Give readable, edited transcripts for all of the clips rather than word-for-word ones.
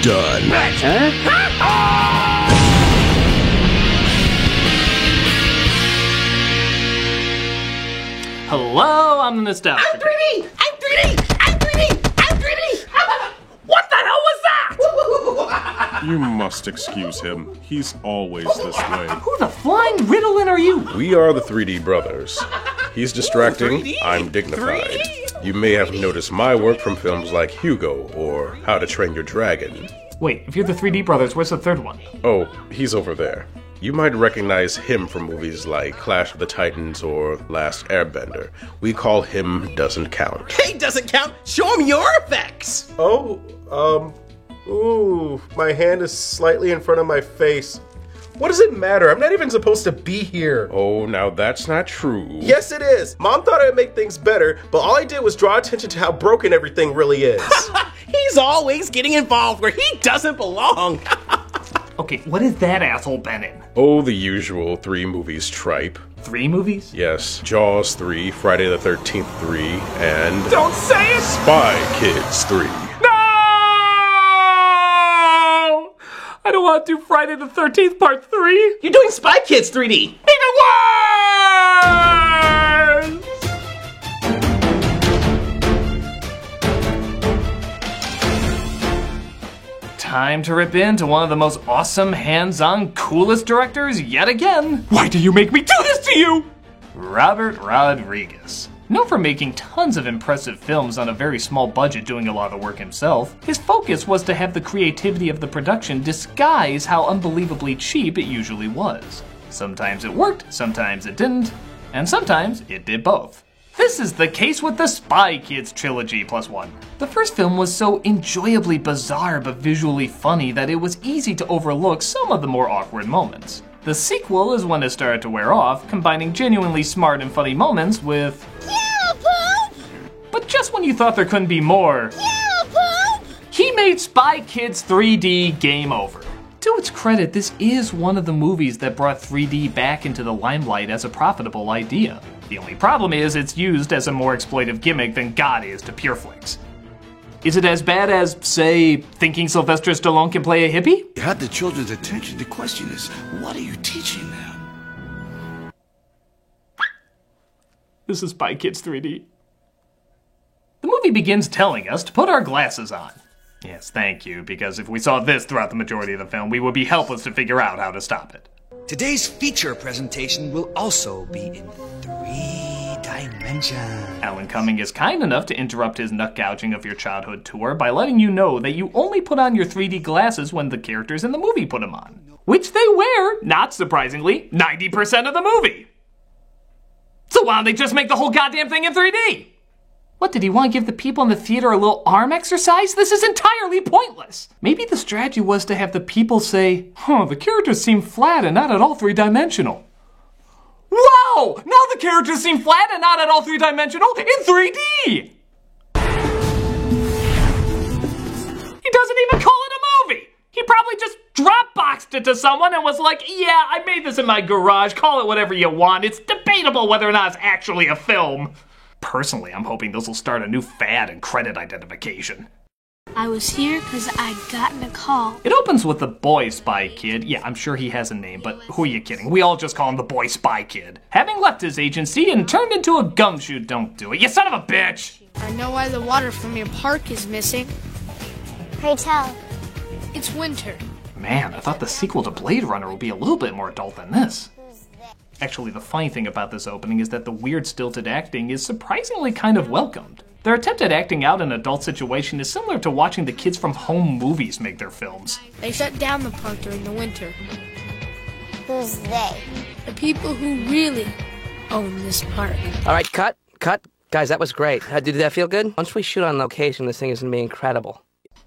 done. Hello, I'm the Nostalgia. I'm 3D! I'm 3D! I'm 3D! I'm 3D! What the hell was that? You must excuse him. He's always this way. Who the flying Ritalin are you? We are the 3D brothers. He's distracting, 3D? I'm dignified. 3D? You may have noticed my work from films like Hugo or How to Train Your Dragon. Wait, if you're the 3D brothers, where's the third one? Oh, he's over there. You might recognize him from movies like Clash of the Titans or Last Airbender. We call him Doesn't Count. Hey, doesn't count. Show him your effects. Ooh, my hand is slightly in front of my face. What does it matter? I'm not even supposed to be here. Oh, now that's not true. Yes, it is. Mom thought I'd make things better, but all I did was draw attention to how broken everything really is. He's always getting involved where he doesn't belong. Okay, what has that asshole been in? Oh, the usual 3 movies tripe. 3 movies? Yes, Jaws 3, Friday the 13th 3, and Don't say it! Spy Kids 3. No! I don't want to do Friday the 13th Part 3. You're doing Spy Kids 3D. Even worse! Time to rip into one of the most awesome, hands-on, coolest directors yet again. Why do you make me do this to you? Robert Rodriguez. Known for making tons of impressive films on a very small budget doing a lot of the work himself, his focus was to have the creativity of the production disguise how unbelievably cheap it usually was. Sometimes it worked, sometimes it didn't, and sometimes it did both. This is the case with the Spy Kids trilogy +1. The first film was so enjoyably bizarre but visually funny that it was easy to overlook some of the more awkward moments. The sequel is when it started to wear off, combining genuinely smart and funny moments with but just when you thought there couldn't be more, he made Spy Kids 3D game over. To its credit, this is one of the movies that brought 3D back into the limelight as a profitable idea. The only problem is it's used as a more exploitive gimmick than God is to PureFlix. Is it as bad as, say, thinking Sylvester Stallone can play a hippie? You had the children's attention. The question is, what are you teaching them? This is Spy Kids 3D. The movie begins telling us to put our glasses on. Yes, thank you, because if we saw this throughout the majority of the film, we would be helpless to figure out how to stop it. Today's feature presentation will also be in 3 dimensions. Alan Cumming is kind enough to interrupt his nut gouging of your childhood tour by letting you know that you only put on your 3D glasses when the characters in the movie put them on. Which they wear, not surprisingly, 90% of the movie. So why don't they just make the whole goddamn thing in 3D? What, did he want to give the people in the theater a little arm exercise? This is entirely pointless. Maybe the strategy was to have the people say, the characters seem flat and not at all 3-dimensional. Wow! Now the characters seem flat and not at all 3-dimensional in 3D! He doesn't even call it a movie! He probably just Dropboxed it to someone and was like, yeah, I made this in my garage, call it whatever you want. It's debatable whether or not it's actually a film. Personally, I'm hoping this will start a new fad in credit identification. I was here because I'd gotten a call. It opens with the boy spy kid. Yeah, I'm sure he has a name, but who are you kidding? We all just call him the boy spy kid. Having left his agency and turned into a gumshoe, don't do it, you son of a bitch! I know why the water from your park is missing. Pray tell. It's winter. Man, I thought the sequel to Blade Runner would be a little bit more adult than this. Actually, the funny thing about this opening is that the weird stilted acting is surprisingly kind of welcomed. Their attempt at acting out an adult situation is similar to watching the kids from home movies make their films. They shut down the park during the winter. Who's they? The people who really own this park. All right, cut. Guys, that was great. Did that feel good? Once we shoot on location, this thing is going to be incredible.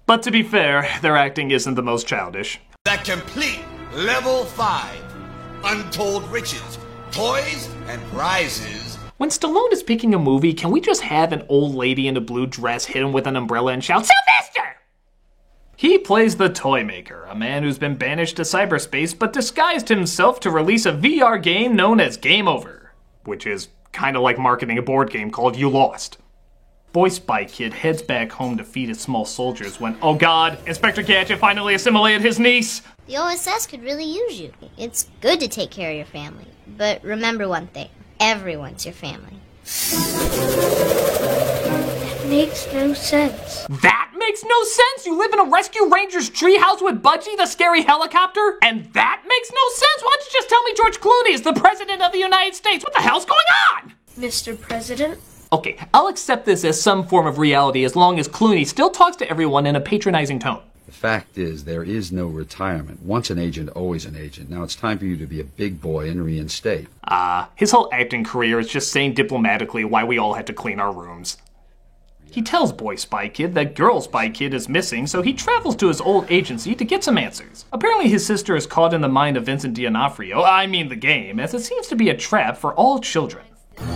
But to be fair, their acting isn't the most childish. That complete level 5. Untold riches, toys, and prizes. When Stallone is picking a movie, can we just have an old lady in a blue dress hit him with an umbrella and shout, Sylvester! He plays the Toy Maker, a man who's been banished to cyberspace but disguised himself to release a VR game known as Game Over, which is kind of like marketing a board game called You Lost. Boy Spy Kid heads back home to feed his small soldiers when, oh god, Inspector Gadget finally assimilated his niece! The OSS could really use you. It's good to take care of your family. But remember one thing. Everyone's your family. That makes no sense. That makes no sense? You live in a Rescue Rangers treehouse with Budgie, the scary helicopter? And that makes no sense? Why don't you just tell me George Clooney is the President of the United States? What the hell's going on? Mr. President? Okay, I'll accept this as some form of reality as long as Clooney still talks to everyone in a patronizing tone. The fact is, there is no retirement. Once an agent, always an agent. Now it's time for you to be a big boy and reinstate. His whole acting career is just saying diplomatically why we all had to clean our rooms. He tells Boy Spy Kid that Girl Spy Kid is missing, so he travels to his old agency to get some answers. Apparently his sister is caught in the mind of Vincent D'Onofrio, I mean the game, as it seems to be a trap for all children.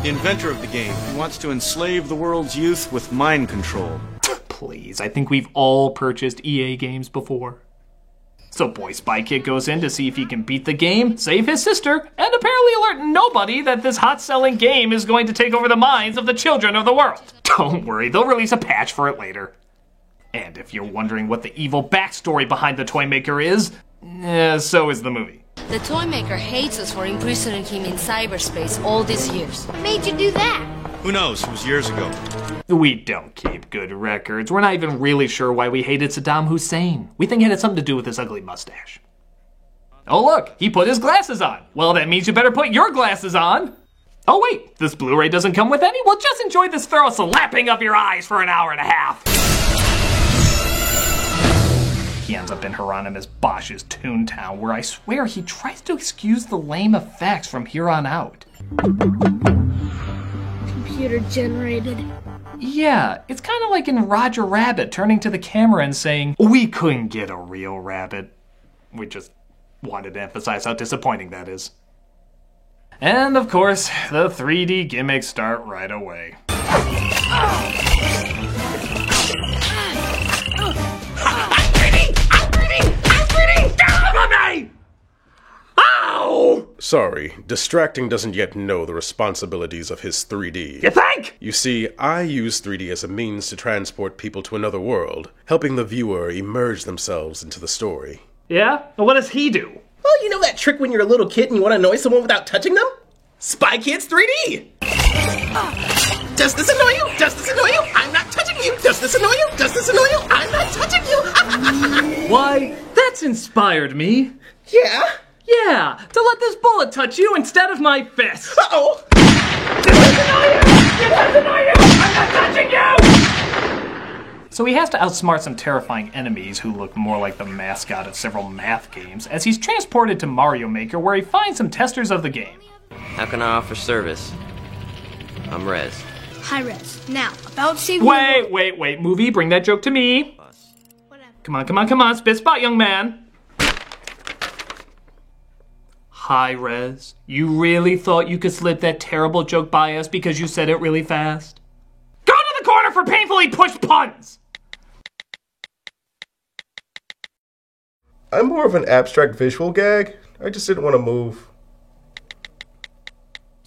The inventor of the game, he wants to enslave the world's youth with mind control. Please, I think we've all purchased EA games before. So Boy Spy Kid goes in to see if he can beat the game, save his sister, and apparently alert nobody that this hot-selling game is going to take over the minds of the children of the world. Don't worry, they'll release a patch for it later. And if you're wondering what the evil backstory behind the toy maker is, so is the movie. The toy maker hates us for imprisoning him in cyberspace all these years. What made you do that? Who knows? It was years ago. We don't keep good records. We're not even really sure why we hated Saddam Hussein. We think it had something to do with his ugly mustache. Oh look, he put his glasses on. Well, that means you better put your glasses on. Oh wait, this Blu-ray doesn't come with any? Well, just enjoy this thorough slapping of your eyes for an hour and a half. He ends up in Hieronymus Bosch's Toontown, where I swear he tries to excuse the lame effects from here on out. Computer generated. Yeah, it's kind of like in Roger Rabbit turning to the camera and saying, "We couldn't get a real rabbit." We just wanted to emphasize how disappointing that is. And of course, the 3D gimmicks start right away. Sorry, Distracting doesn't yet know the responsibilities of his 3D. You think? You see, I use 3D as a means to transport people to another world, helping the viewer immerse themselves into the story. Yeah? Well, what does he do? Well, you know that trick when you're a little kid and you want to annoy someone without touching them? Spy Kids 3D! Does this annoy you? Does this annoy you? I'm not touching you! Does this annoy you? Does this annoy you? I'm not touching you! Why, that's inspired me. Yeah? Yeah, to let this bullet touch you instead of my fist. Uh-oh! Does this annoy you? Does this annoy you? I'm not touching you! So he has to outsmart some terrifying enemies who look more like the mascot of several math games as he's transported to Mario Maker where he finds some testers of the game. How can I offer service? I'm Rez. Hi, Rez. Now, about saving Wait, movie, bring that joke to me. Come on, spit spot, young man. Hi, Rez. You really thought you could slip that terrible joke by us because you said it really fast? Go to the corner for painfully pushed puns! I'm more of an abstract visual gag. I just didn't want to move.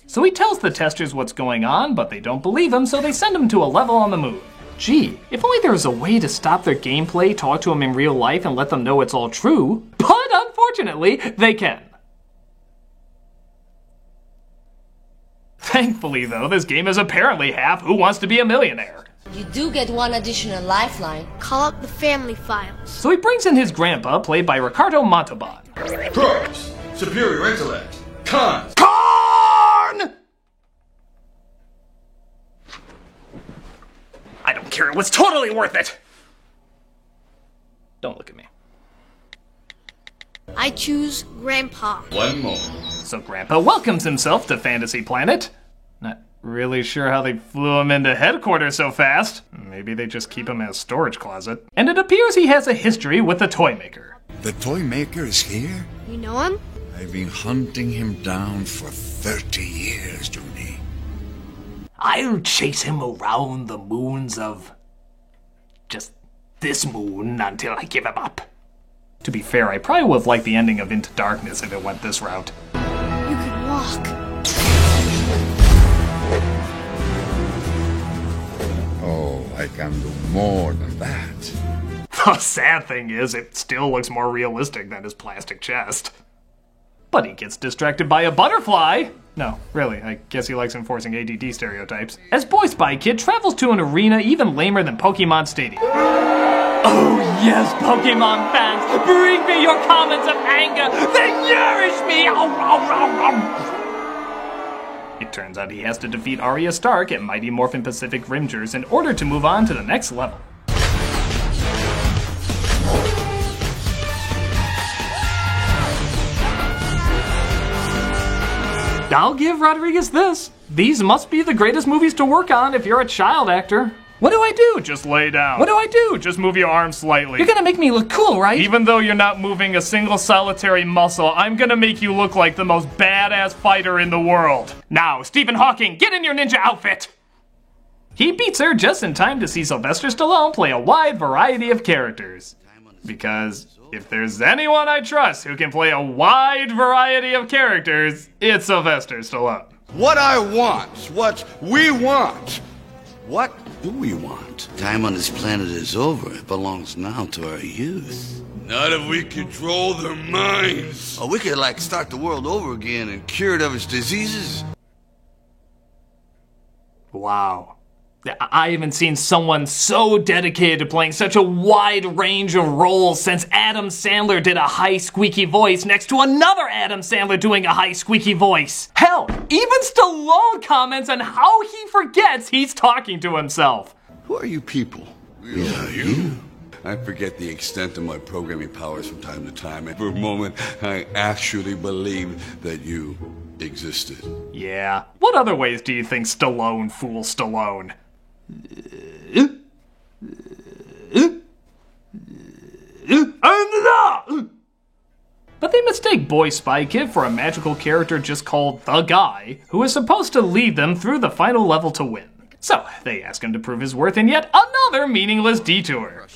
So he tells the testers what's going on, but they don't believe him, so they send him to a level on the moon. Gee, if only there was a way to stop their gameplay, talk to them in real life, and let them know it's all true. But unfortunately, they can. Thankfully, though, this game is apparently half Who Wants to Be a Millionaire. You do get one additional lifeline. Call up the family files. So he brings in his grandpa, played by Ricardo Montalban. Pros, superior intellect. Cons. Karn! I don't care, it was totally worth it! Don't look at me. I choose Grandpa. One more. So Grandpa welcomes himself to Fantasy Planet. Not really sure how they flew him into headquarters so fast. Maybe they just keep him in a storage closet. And it appears he has a history with the toy maker. The toy maker is here? You know him? I've been hunting him down for 30 years, Johnny. I'll chase him around the moons of just this moon until I give him up. To be fair, I probably would have liked the ending of Into Darkness if it went this route. You can walk. Oh, can do more than that. The sad thing is, it still looks more realistic than his plastic chest. But he gets distracted by a butterfly. No, really, I guess he likes enforcing ADD stereotypes. As Boy Spy Kid travels to an arena even lamer than Pokemon Stadium. Oh yes, Pokemon fans, bring me your comments of anger, they nourish me! It turns out he has to defeat Arya Stark at Mighty Morphin Pacific Rimgers in order to move on to the next level. I'll give Rodriguez this. These must be the greatest movies to work on if you're a child actor. What do I do? Just lay down. What do I do? Just move your arms slightly. You're gonna make me look cool, right? Even though you're not moving a single solitary muscle, I'm gonna make you look like the most badass fighter in the world. Now, Stephen Hawking, get in your ninja outfit! He beats her just in time to see Sylvester Stallone play a wide variety of characters. Because if there's anyone I trust who can play a wide variety of characters, it's Sylvester Stallone. What I want, what we want. What do we want? Time on this planet is over. It belongs now to our youth. Not if we control their minds. Oh, we could, like, start the world over again and cure it of its diseases. Wow. I haven't seen someone so dedicated to playing such a wide range of roles since Adam Sandler did a high squeaky voice next to another Adam Sandler doing a high squeaky voice. Hell, even Stallone comments on how he forgets he's talking to himself. Who are you people? Who are you? I forget the extent of my programming powers from time to time, and for a moment, I actually believed that you existed. Yeah. What other ways do you think Stallone fools Stallone? But they mistake Boy Spy Kid for a magical character just called The Guy, who is supposed to lead them through the final level to win. So, they ask him to prove his worth in yet another meaningless detour.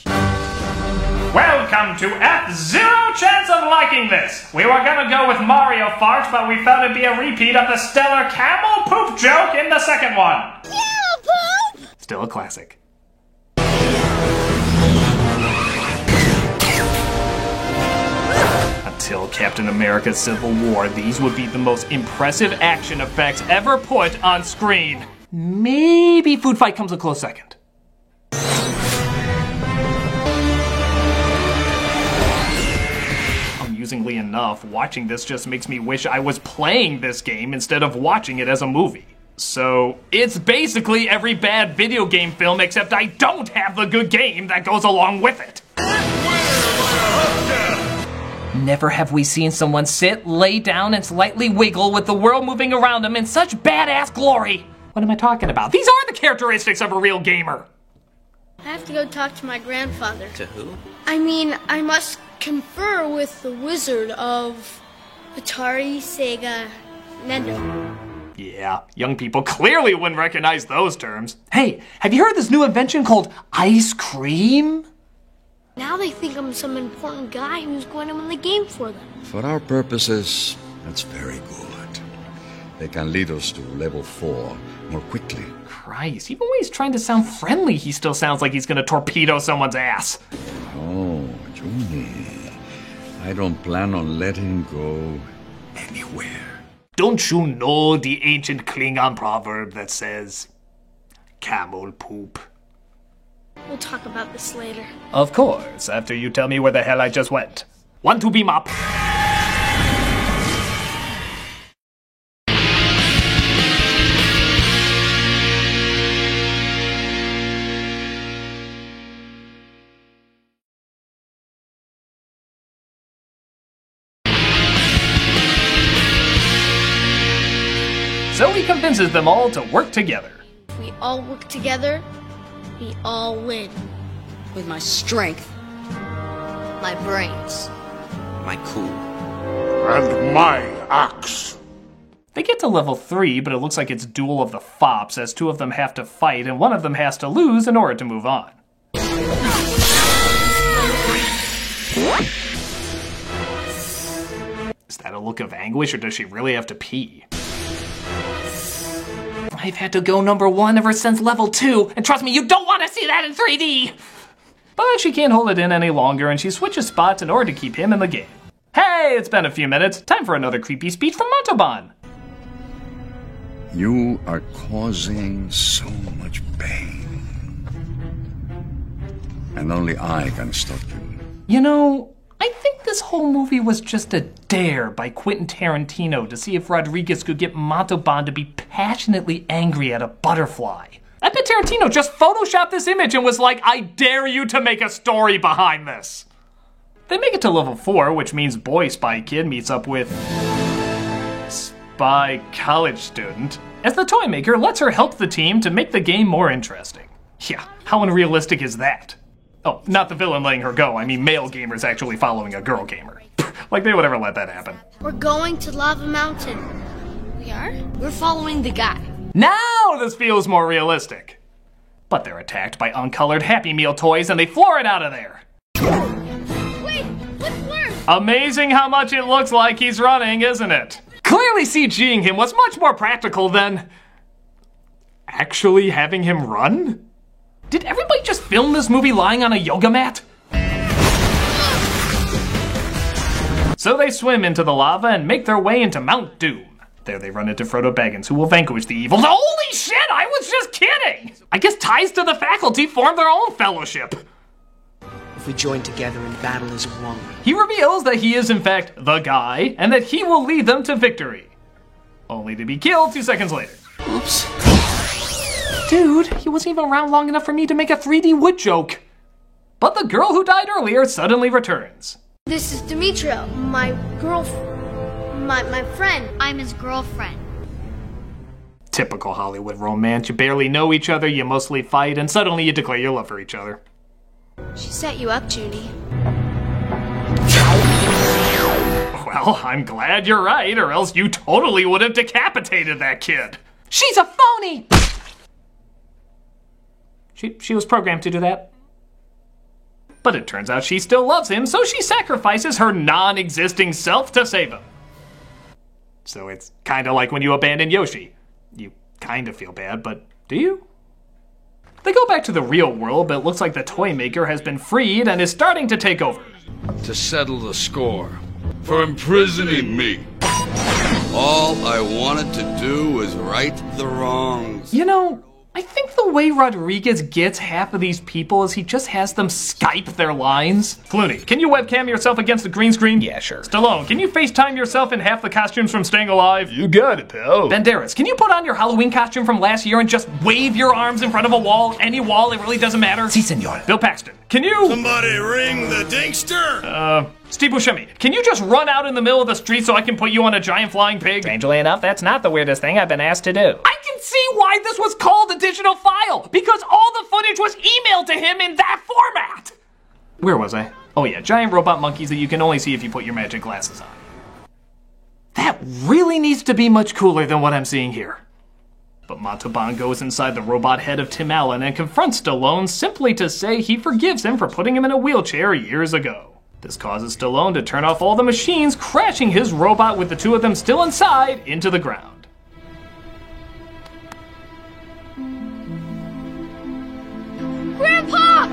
Welcome to F Zero Chance of Liking This! We were gonna go with Mario Fart, but we felt it'd be a repeat of the stellar camel poop joke in the second one. Camel poop! Still a classic. Until Captain America Civil War, these would be the most impressive action effects ever put on screen. Maybe Food Fight comes a close second. Amusingly enough, watching this just makes me wish I was playing this game instead of watching it as a movie. So, it's basically every bad video game film except I don't have the good game that goes along with it. Never have we seen someone sit, lay down, and slightly wiggle with the world moving around them in such badass glory. What am I talking about? These are the characteristics of a real gamer. I have to go talk to my grandfather. To who? I mean, I must confer with the wizard of Atari, Sega, Nintendo. Yeah, young people clearly wouldn't recognize those terms. Hey, have you heard this new invention called ice cream? Now they think I'm some important guy who's going to win the game for them. For our purposes, that's very good. They can lead us to level 4 more quickly. Christ, even when he's trying to sound friendly, he still sounds like he's gonna torpedo someone's ass. Oh, Juni, I don't plan on letting go anywhere. Don't you know the ancient Klingon proverb that says, camel poop? We'll talk about this later. Of course, after you tell me where the hell I just went. Want to beam up? So he convinces them all to work together. If we all work together, we all win. With my strength, My brains. My cool. And my axe. They get to level 3, but it looks like it's Duel of the Fops, as 2 of them have to fight and one of them has to lose in order to move on. Is that a look of anguish, or does she really have to pee? I've had to go #1 ever since level 2, and trust me, you don't want to see that in 3D! But she can't hold it in any longer, and she switches spots in order to keep him in the game. Hey, it's been a few minutes. Time for another creepy speech from Montalban. You are causing so much pain. And only I can stop you. You know, I think this whole movie was just a dare by Quentin Tarantino to see if Rodriguez could get Montalban to be passionately angry at a butterfly. I bet Tarantino just photoshopped this image and was like, I dare you to make a story behind this. They make it to level 4, which means boy Spy Kid meets up with Spy college student, as the toy maker lets her help the team to make the game more interesting. Yeah, how unrealistic is that? Oh, not the villain letting her go, I mean male gamers actually following a girl gamer. Like they would ever let that happen. We're going to Lava Mountain. We are? We're following the guy. Now this feels more realistic. But they're attacked by uncolored Happy Meal toys and they floor it out of there. Wait, what's worse? Amazing how much it looks like he's running, isn't it? Clearly CGing him was much more practical than actually having him run? Did everybody just film this movie lying on a yoga mat? So they swim into the lava and make their way into Mount Doom. There they run into Frodo Baggins, who will vanquish the evil. Holy shit, I was just kidding! I guess ties to the faculty form their own fellowship. If we join together in battle as one. He reveals that he is in fact the guy, and that he will lead them to victory. Only to be killed 2 seconds later. Oops. Dude, he wasn't even around long enough for me to make a 3D wood joke. But the girl who died earlier suddenly returns. This is Demetria, my girlfriend. My friend. I'm his girlfriend. Typical Hollywood romance. You barely know each other, you mostly fight, and suddenly you declare your love for each other. She set you up, Judy. Well, I'm glad you're right, or else you totally would have decapitated that kid. She's a phony! She was programmed to do that. But it turns out she still loves him, so she sacrifices her non-existing self to save him. So it's kinda like when you abandon Yoshi. You kinda feel bad, but do you? They go back to the real world, but it looks like the toy maker has been freed and is starting to take over. To settle the score. For imprisoning me. All I wanted to do was right the wrongs. You know, I think the way Rodriguez gets half of these people is he just has them Skype their lines. Clooney, can you webcam yourself against the green screen? Yeah, sure. Stallone, can you FaceTime yourself in half the costumes from Staying Alive? You got it, pal. Banderas, can you put on your Halloween costume from last year and just wave your arms in front of a wall? Any wall, it really doesn't matter. Si, senor. Bill Paxton, can you... Somebody ring the Dinkster! Steve Buscemi, can you just run out in the middle of the street so I can put you on a giant flying pig? Strangely enough, that's not the weirdest thing I've been asked to do. I can see why this was called a digital file, because all the footage was emailed to him in that format! Where was I? Oh yeah, giant robot monkeys that you can only see if you put your magic glasses on. That really needs to be much cooler than what I'm seeing here. But Montalban goes inside the robot head of Tim Allen and confronts Stallone simply to say he forgives him for putting him in a wheelchair years ago. This causes Stallone to turn off all the machines, crashing his robot with the two of them still inside into the ground. Grandpa!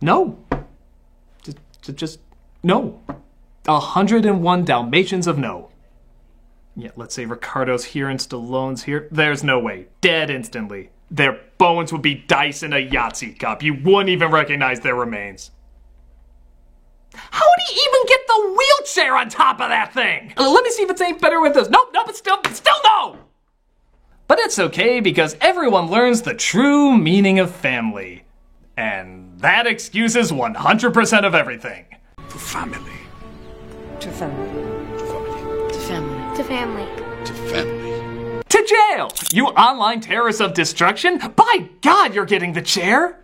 No. Just no. 101 Dalmatians of no. Yeah, let's say Ricardo's here and Stallone's here. There's no way. Dead instantly. Their bones would be dice in a Yahtzee cup. You wouldn't even recognize their remains. How would he even get the wheelchair on top of that thing? Let me see if it's any better with this. Nope, but still no! But it's okay because everyone learns the true meaning of family. And that excuses 100% of everything. To family. To family. To family. To family. To family. To jail! You online terrorists of destruction! By God, you're getting the chair!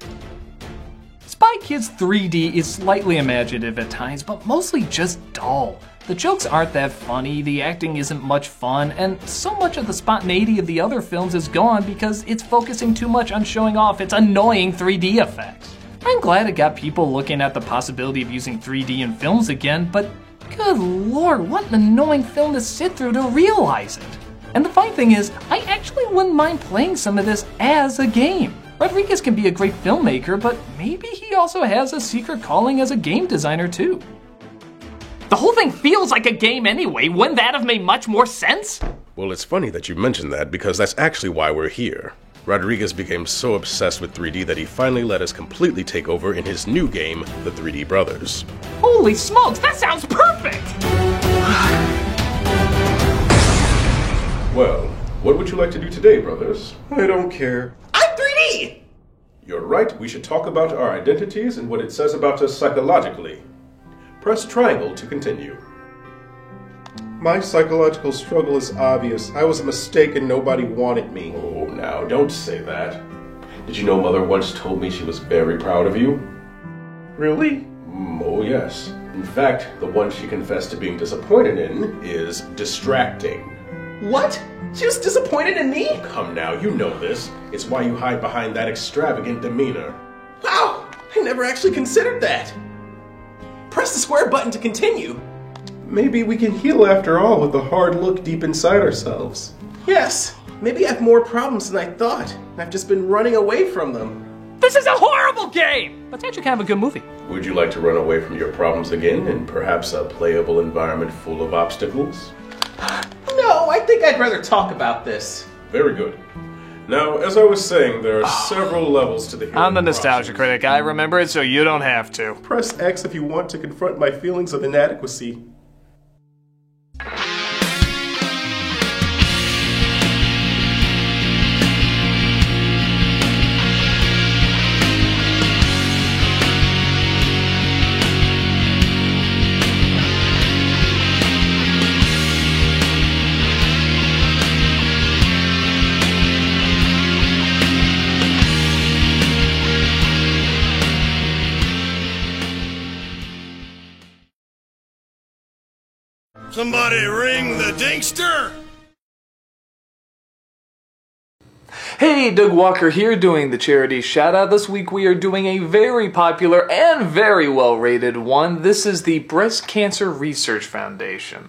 Spy Kids 3D is slightly imaginative at times, but mostly just dull. The jokes aren't that funny, the acting isn't much fun, and so much of the spontaneity of the other films is gone because it's focusing too much on showing off its annoying 3D effects. I'm glad it got people looking at the possibility of using 3D in films again, but Good lord, what an annoying film to sit through to realize it. And the funny thing is, I actually wouldn't mind playing some of this as a game. Rodriguez can be a great filmmaker, but maybe he also has a secret calling as a game designer too. The whole thing feels like a game anyway. Wouldn't that have made much more sense? Well, it's funny that you mentioned that because that's actually why we're here. Rodriguez became so obsessed with 3D that he finally let us completely take over in his new game, The 3D Brothers. Holy smokes, that sounds perfect! Well, what would you like to do today, brothers? I don't care. I'm 3D! You're right, we should talk about our identities and what it says about us psychologically. Press triangle to continue. My psychological struggle is obvious. I was a mistake and nobody wanted me. Oh, now, don't say that. Did you know Mother once told me she was very proud of you? Really? Oh, yes. In fact, the one she confessed to being disappointed in is distracting. What? She was disappointed in me? Come now, you know this. It's why you hide behind that extravagant demeanor. Wow, I never actually considered that. Press the square button to continue. Maybe we can heal after all with a hard look deep inside ourselves. Yes, maybe I have more problems than I thought. I've just been running away from them. This is a horrible game! But it's actually kind of a good movie. Would you like to run away from your problems again in perhaps a playable environment full of obstacles? No, I think I'd rather talk about this. Very good. Now, as I was saying, there are several levels to the healing I'm the nostalgia critic. I remember it so you don't have to. Press X if you want to confront my feelings of inadequacy. Somebody ring the Dingster! Hey, Doug Walker here doing the charity shout-out. This week we are doing a very popular and very well-rated one. This is the Breast Cancer Research Foundation.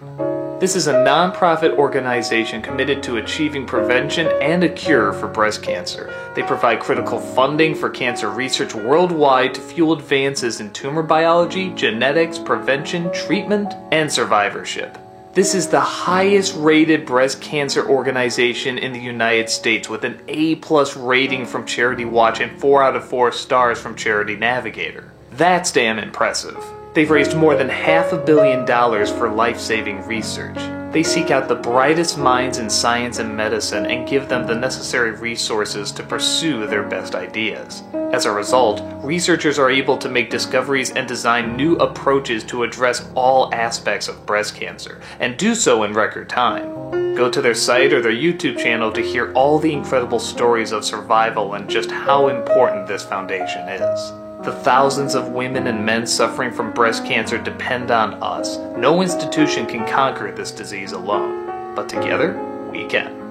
This is a non-profit organization committed to achieving prevention and a cure for breast cancer. They provide critical funding for cancer research worldwide to fuel advances in tumor biology, genetics, prevention, treatment, and survivorship. This is the highest rated breast cancer organization in the United States with an A+ rating from Charity Watch and 4 out of 4 stars from Charity Navigator. That's damn impressive. They've raised more than $500 million for life-saving research. They seek out the brightest minds in science and medicine and give them the necessary resources to pursue their best ideas. As a result, researchers are able to make discoveries and design new approaches to address all aspects of breast cancer, and do so in record time. Go to their site or their YouTube channel to hear all the incredible stories of survival and just how important this foundation is. The thousands of women and men suffering from breast cancer depend on us. No institution can conquer this disease alone, but together, we can.